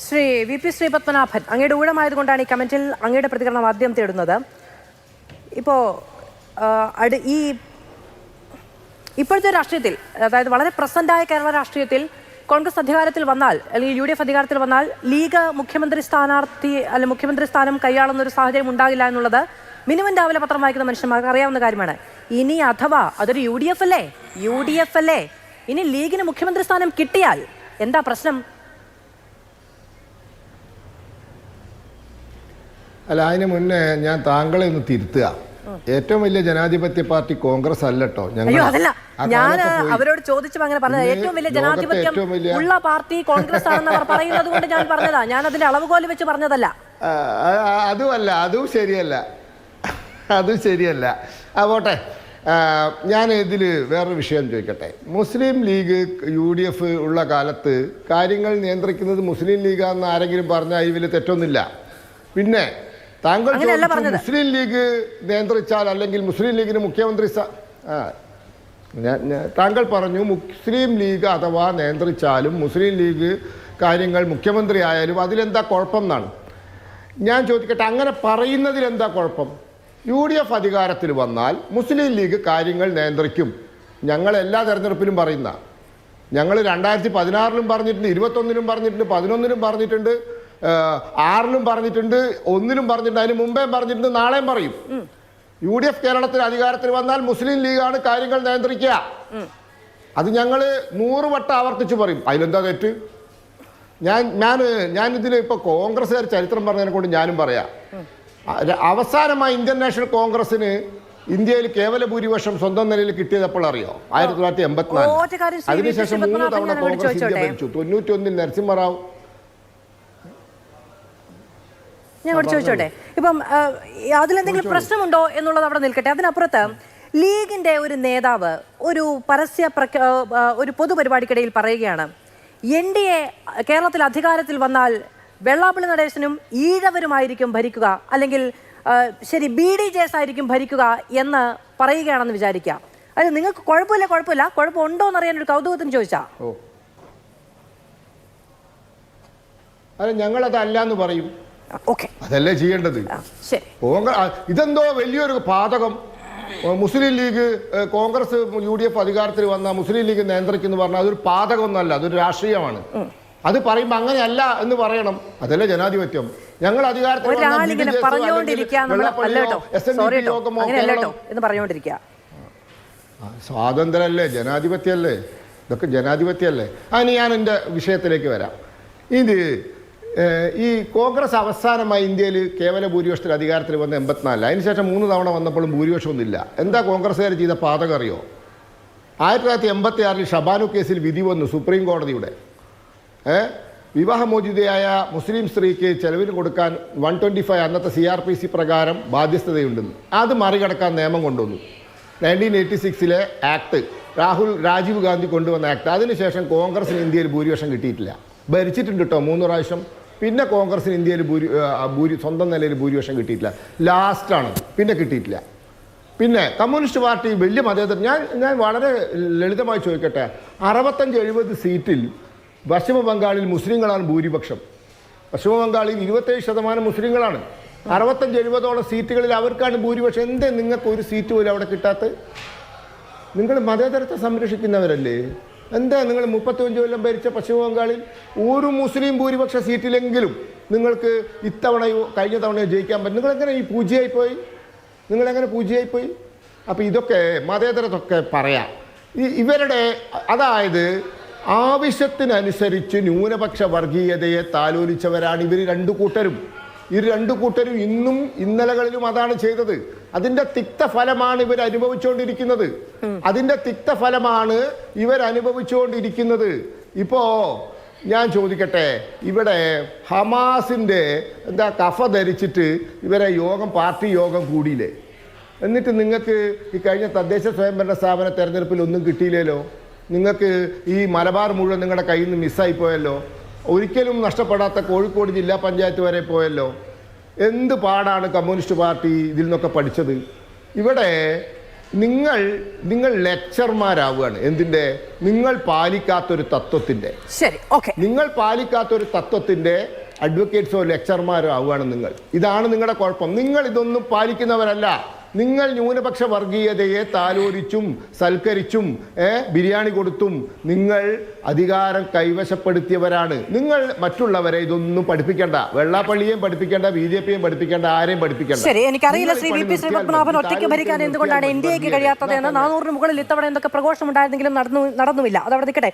Shri V P Sreepadmanabhan, അങ്ങയുടെ ഊഴമായതുകൊണ്ടാണ് ഈ കമന്റിൽ അങ്ങയുടെ പ്രതികരണം ആദ്യം തേടുന്നത്. ഇപ്പോൾ ഈ ഇപ്പോഴത്തെ രാഷ്ട്രീയത്തിൽ, അതായത് വളരെ പ്രസന്റായ കേരള രാഷ്ട്രീയത്തിൽ കോൺഗ്രസ് അധികാരത്തിൽ വന്നാൽ അല്ലെങ്കിൽ UDF അധികാരത്തിൽ വന്നാൽ ലീഗ് മുഖ്യമന്ത്രി സ്ഥാനം കൈയാളുന്ന ഒരു സാഹചര്യം ഉണ്ടാകില്ല എന്നുള്ളത് മിനിമം രാവിലെ പത്രം വായിക്കുന്ന മനുഷ്യന്മാർക്ക് അറിയാവുന്ന കാര്യമാണ്. ഇനി അഥവാ അതൊരു UDF അല്ലേ, ഇനി ലീഗിന് മുഖ്യമന്ത്രി സ്ഥാനം കിട്ടിയാൽ എന്താ പ്രശ്നം? അല്ല, അതിന് മുന്നേ ഞാൻ താങ്കളെ ഒന്ന് തിരുത്തുക. ഏറ്റവും വലിയ ജനാധിപത്യ പാർട്ടി കോൺഗ്രസ് അല്ലട്ടോ. ഞാൻ അവരോട് ചോദിച്ചപ്പോൾ അങ്ങനെ പറഞ്ഞത് ഏറ്റവും വലിയ ജനാധിപത്യം ഉള്ള പാർട്ടി കോൺഗ്രസ് ആണെന്ന് അവർ പറയുന്നത് കൊണ്ട് ഞാൻ പറഞ്ഞതാ. ഞാൻ അതിന്റെ അളവുകോല് വെച്ച് പറഞ്ഞതല്ല. അതും ശരിയല്ല. പോട്ടെ, ഞാൻ ഇതിൽ വേറൊരു വിഷയം ചോദിക്കട്ടെ. മുസ്ലിം ലീഗ് UDF ഉള്ള കാലത്ത് കാര്യങ്ങൾ നിയന്ത്രിക്കുന്നത് മുസ്ലിം ലീഗാന്ന് ആരെങ്കിലും പറഞ്ഞാൽ ഈ വലിയ തെറ്റൊന്നുമില്ല. പിന്നെ താങ്കൾ മുസ്ലിം ലീഗ് നിയന്ത്രിച്ചാൽ അല്ലെങ്കിൽ മുസ്ലിം ലീഗിന് മുഖ്യമന്ത്രി താങ്കൾ പറഞ്ഞു മുസ്ലിം ലീഗ് അഥവാ നിയന്ത്രിച്ചാലും മുസ്ലിം ലീഗ് കാര്യങ്ങൾ മുഖ്യമന്ത്രി ആയാലും അതിലെന്താ കുഴപ്പം എന്നാണ് ഞാൻ ചോദിക്കട്ടെ. അങ്ങനെ പറയുന്നതിൽ എന്താ കുഴപ്പം? UDF അധികാരത്തിൽ വന്നാൽ മുസ്ലിം ലീഗ് കാര്യങ്ങൾ നിയന്ത്രിക്കും. ഞങ്ങൾ എല്ലാ തെരഞ്ഞെടുപ്പിലും പറയുന്ന, ഞങ്ങൾ 2016 പറഞ്ഞിട്ടുണ്ട്, 21 പറഞ്ഞിട്ടുണ്ട്, 11 പറഞ്ഞിട്ടുണ്ട്, 6 പറഞ്ഞിട്ടുണ്ട്, 1 പറഞ്ഞിട്ടുണ്ട്, അതിന് മുമ്പേ പറഞ്ഞിട്ടുണ്ട്, നാളെയും പറയും. UDF കേരളത്തിൽ അധികാരത്തിൽ വന്നാൽ മുസ്ലിം ലീഗാണ് കാര്യങ്ങൾ നിയന്ത്രിക്കുക. അത് ഞങ്ങൾ 100 വട്ടം ആവർത്തിച്ച് പറയും. അതിലെന്താ തെറ്റ്? ഞാനിതിൽ ഇപ്പോൾ കോൺഗ്രസ്സുകാർ ചരിത്രം പറഞ്ഞതിനെ കൊണ്ട് ഞാനും പറയാം. അവസാനമായി ഇന്ത്യൻ നാഷണൽ കോൺഗ്രസിന് ഇന്ത്യയിൽ കേവല ഭൂരിപക്ഷം സ്വന്തം നിലയിൽ കിട്ടിയത് എപ്പോൾ അറിയോ? 1984. അതിനുശേഷം 3 തവണ കോൺഗ്രസ് ഇന്ത്യ ഭരിച്ചു. 91 നരസിംഹറാവു. ഞാൻ ചോദിച്ചോട്ടെ, ഇപ്പം അതിലെന്തെങ്കിലും പ്രശ്നമുണ്ടോ എന്നുള്ളത് അവിടെ നിൽക്കട്ടെ. അതിനപ്പുറത്ത് ലീഗിന്റെ ഒരു നേതാവ് ഒരു പൊതുപരിപാടിക്കിടയിൽ പറയുകയാണ്, NDA കേരളത്തിൽ അധികാരത്തിൽ വന്നാൽ വെള്ളാപ്പള്ളി നടേശനും ഈഴവരുമായിരിക്കും ഭരിക്കുക, അല്ലെങ്കിൽ ശരി BDJs ആയിരിക്കും ഭരിക്കുക എന്ന് പറയുകയാണെന്ന് വിചാരിക്കുക. അത് നിങ്ങൾക്ക് കുഴപ്പമില്ല, കുഴപ്പമുണ്ടോ എന്നറിയാൻ ഒരു കൗതുകത്തിന് ചോദിച്ചാ. അല്ല, ഞങ്ങളതല്ല എന്ന് പറയും. അതല്ലേ ചെയ്യേണ്ടത്. ഇതെന്തോ വലിയൊരു പാതകം. മുസ്ലിം ലീഗ് കോൺഗ്രസ് UDF അധികാരത്തിൽ വന്ന മുസ്ലിം ലീഗ് നിയന്ത്രിക്കുന്നു പറഞ്ഞാൽ അതൊരു പാതകമൊന്നുമല്ല, അതൊരു രാഷ്ട്രീയമാണ്. അത് പറയുമ്പോൾ അങ്ങനെയല്ല എന്ന് പറയണം. അതല്ലേ ജനാധിപത്യം. ഞങ്ങൾ അധികാരത്തിൽ സ്വാതന്ത്ര്യമല്ലേ, ജനാധിപത്യമല്ലേ, ഇതൊക്കെ ജനാധിപത്യമല്ലേ. അതിന് ഞാൻ എൻ്റെ വിഷയത്തിലേക്ക് വരാം. ഇത് ഈ കോൺഗ്രസ് അവസാനമായി ഇന്ത്യയിൽ കേവല ഭൂരിപക്ഷത്തിൽ അധികാരത്തിൽ വന്ന 84. അതിനുശേഷം 3 തവണ വന്നപ്പോഴും ഭൂരിപക്ഷമൊന്നുമില്ല. എന്താ കോൺഗ്രസ്സുകാർ ചെയ്ത പാതകം അറിയോ? 1986 ഷബാനു കേസിൽ വിധി വന്നു സുപ്രീം കോടതിയുടെ. വിവാഹമോചിതയായ മുസ്ലിം സ്ത്രീക്ക് ചെലവിന് കൊടുക്കാൻ 125 അന്നത്തെ CRPC പ്രകാരം ബാധ്യസ്ഥതയുണ്ടെന്ന്. അത് മറികടക്കാൻ നിയമം കൊണ്ടുവന്നു. 1986 ആക്ട്, രാജീവ് ഗാന്ധി കൊണ്ടുവന്ന ആക്ട്. അതിനുശേഷം കോൺഗ്രസിന് ഇന്ത്യയിൽ ഭൂരിപക്ഷം കിട്ടിയിട്ടില്ല. ഭരിച്ചിട്ടുണ്ട് കേട്ടോ 3 പ്രാവശ്യം. പിന്നെ കോൺഗ്രസിന് ഇന്ത്യയിൽ സ്വന്തം നിലയിൽ ഭൂരിപക്ഷം കിട്ടിയിട്ടില്ല. ലാസ്റ്റാണ്, പിന്നെ കിട്ടിയിട്ടില്ല. പിന്നെ കമ്മ്യൂണിസ്റ്റ് പാർട്ടി വലിയ മതേതര. ഞാൻ വളരെ ലളിതമായി ചോദിക്കട്ടെ, 65-70 സീറ്റിൽ പശ്ചിമ ബംഗാളിൽ മുസ്ലിങ്ങളാണ് ഭൂരിപക്ഷം. പശ്ചിമ ബംഗാളിൽ 27% മുസ്ലിങ്ങളാണ്. 65-70 സീറ്റുകളിൽ അവർക്കാണ് ഭൂരിപക്ഷം. എന്തേ നിങ്ങൾക്ക് ഒരു സീറ്റ് പോലും അവിടെ കിട്ടാത്ത? നിങ്ങൾ മതേതരത്തെ സംരക്ഷിക്കുന്നവരല്ലേ? എന്താ നിങ്ങൾ 35 കൊല്ലം ഭരിച്ച പശ്ചിമ ബംഗാളിൽ ഒരു മുസ്ലിം ഭൂരിപക്ഷ സീറ്റിലെങ്കിലും നിങ്ങൾക്ക് ഇത്തവണയോ കഴിഞ്ഞ തവണയോ ജയിക്കാൻ പറ്റും? നിങ്ങളെങ്ങനെ പൂജ്യമായിപ്പോയി? അപ്പോൾ ഇതൊക്കെ മതേതരത്തൊക്കെ പറയാം. ഇവരുടെ അതായത് ആവശ്യത്തിനനുസരിച്ച് ന്യൂനപക്ഷ വർഗീയതയെ താലോലിച്ചവരാണ് ഇവർ 2 കൂട്ടരും. ഈ 2 കൂട്ടരും ഇന്നും ഇന്നലകളിലും അതാണ് ചെയ്തത്. അതിൻ്റെ തിക്തഫലമാണ് ഇവർ അനുഭവിച്ചുകൊണ്ടിരിക്കുന്നത്. ഇപ്പോൾ ഞാൻ ചോദിക്കട്ടെ, ഇവിടെ ഹമാസിൻ്റെ കഫ ധരിച്ചിട്ട് ഇവരെ പാർട്ടി യോഗം കൂടിയില്ലേ? എന്നിട്ട് നിങ്ങൾക്ക് ഈ കഴിഞ്ഞ തദ്ദേശ സ്വയംഭരണ സ്ഥാപന തെരഞ്ഞെടുപ്പിൽ ഒന്നും കിട്ടിയില്ലല്ലോ. നിങ്ങൾക്ക് ഈ മലബാർ മുഴുവൻ നിങ്ങളുടെ കയ്യിൽ നിന്ന് മിസ്സായി പോയല്ലോ. ഒരിക്കലും നഷ്ടപ്പെടാത്ത കോഴിക്കോട് ജില്ലാ പഞ്ചായത്ത് വരെ പോയല്ലോ. എന്ത് പാടാണ് കമ്മ്യൂണിസ്റ്റ് പാർട്ടി ഇതിൽ നിന്നൊക്കെ പഠിച്ചത്? ഇവിടെ നിങ്ങൾ ലെക്ചർമാരാവുകയാണ്. എന്തിൻ്റെ? നിങ്ങൾ പാലിക്കാത്തൊരു തത്വത്തിൻ്റെ. ശരി, ഓക്കെ. നിങ്ങൾ പാലിക്കാത്തൊരു തത്വത്തിൻ്റെ അഡ്വക്കേറ്റ്സോ ലെക്ചർമാരോ ആവുകയാണ് നിങ്ങൾ. ഇതാണ് നിങ്ങളുടെ കുഴപ്പം. നിങ്ങൾ ഇതൊന്നും പാലിക്കുന്നവരല്ല. നിങ്ങൾ ന്യൂനപക്ഷ വർഗീയതയെ താലോലിച്ചും സൽക്കരിച്ചും ബിരിയാണി കൊടുത്തും നിങ്ങൾ അധികാരം കൈവശപ്പെടുത്തിയവരാണ്. നിങ്ങൾ മറ്റുള്ളവരെ ഇതൊന്നും പഠിപ്പിക്കേണ്ട. വെള്ളാപ്പള്ളിയെയും പഠിപ്പിക്കേണ്ട, BJPയെയും പഠിപ്പിക്കേണ്ട, ആരെയും പഠിപ്പിക്കേണ്ട. ശരി, എനിക്കറിയില്ല ശ്രീ VP ശ്രീപത്മനാഭൻ ഒറ്റയ്ക്ക് ഭരിക്കാൻ എന്തുകൊണ്ടാണ് NDAക്ക് കഴിയാത്തത് എന്ന്. 400 മുകളിൽ ഇത്തവണ എന്തൊക്കെ പ്രഘോഷം ഉണ്ടായിരുന്നെങ്കിലും നടന്നുമില്ല. അതവിടെ നിൽക്കട്ടെ.